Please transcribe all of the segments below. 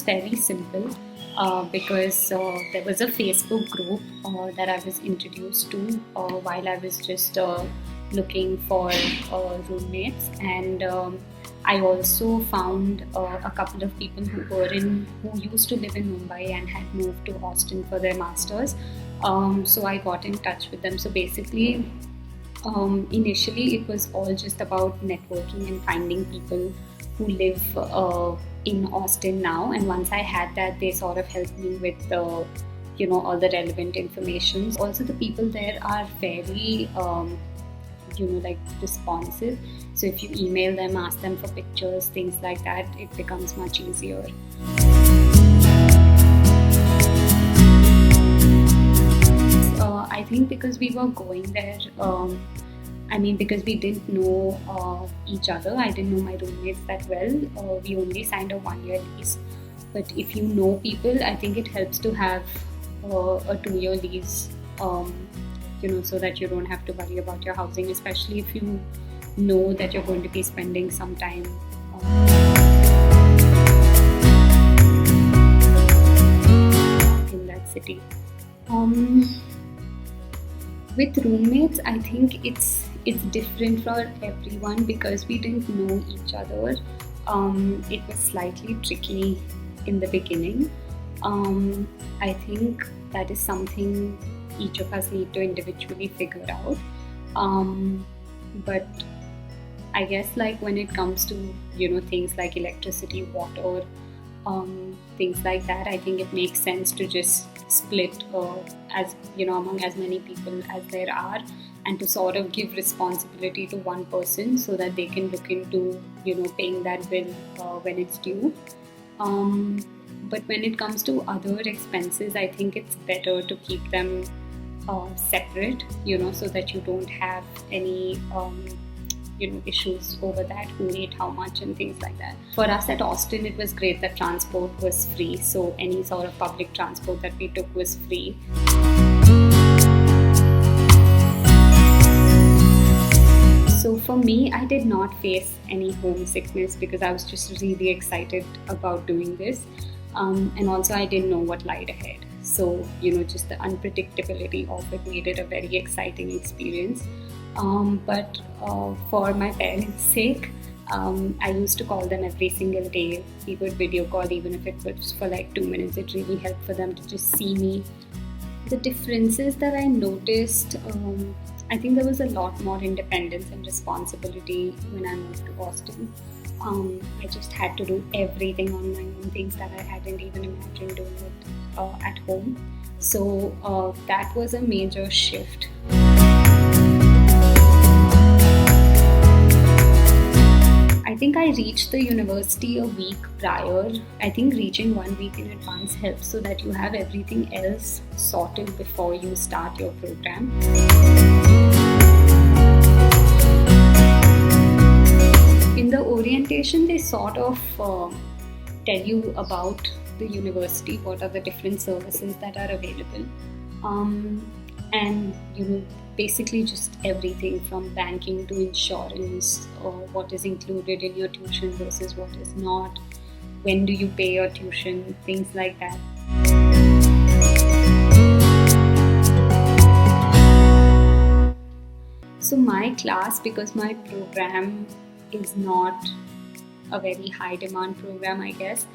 was fairly simple because there was a Facebook group that I was introduced to while I was just looking for roommates, and I also found a couple of people who used to live in Mumbai and had moved to Austin for their masters. So I got in touch with them. So basically, initially it was all just about networking and finding people who live in Austin now. And once I had that, they sort of helped me with all the relevant information. Also, the people there are very like responsive. So if you email them, ask them for pictures, things like that, it becomes much easier. I think because we were going there, because we didn't know each other, I didn't know my roommates that well. We only signed a 1-year lease. But if you know people, I think it helps to have a 2-year lease, so that you don't have to worry about your housing, especially if you know that you're going to be spending some time in that city. With roommates, I think it's different for everyone because we didn't know each other. It was slightly tricky in the beginning. I think that is something each of us need to individually figure out. But I guess when it comes to things like electricity, water, things like that, I think it makes sense to just split among as many people as there are, and to sort of give responsibility to one person so that they can look into paying that bill when it's due. But when it comes to other expenses, I think it's better to keep them separate, so that you don't have any issues over that, who ate how much and things like that. For us at Austin, it was great that transport was free, so any sort of public transport that we took was free. So for me, I did not face any homesickness because I was just really excited about doing this, and also I didn't know what lied ahead. So just the unpredictability of it made it a very exciting experience. But for my parents' sake, I used to call them every single day. We would video call even if it was for 2 minutes. It really helped for them to just see me. The differences that I noticed, I think there was a lot more independence and responsibility when I moved to Austin. I just had to do everything on my own, things that I hadn't even imagined doing it at home. So that was a major shift. I think I reached the university a week prior. I think reaching 1 week in advance helps so that you have everything else sorted before you start your program. In the orientation, they sort of tell you about the university, what are the different services that are available, and basically just everything from banking to insurance, what is included in your tuition versus what is not, when do you pay your tuition, things like that. So my class, because my program is not a very high demand program, I guess,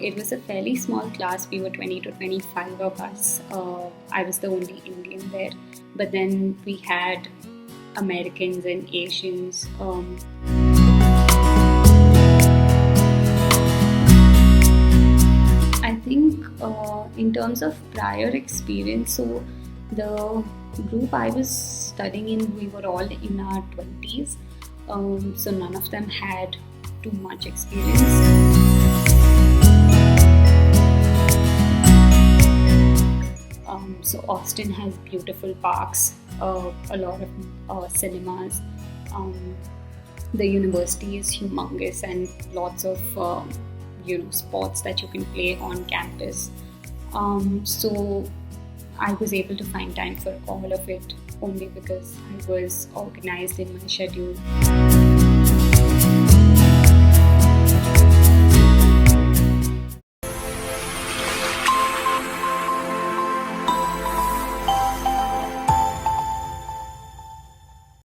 it was a fairly small class. We were 20 to 25 of us. I was the only Indian there. But then we had Americans and Asians. I think in terms of prior experience, so the group I was studying in, we were all in our 20s. So none of them had too much experience. So Austin has beautiful parks, a lot of cinemas. The university is humongous and lots of sports that you can play on campus. So I was able to find time for all of it only because I was organized in my schedule.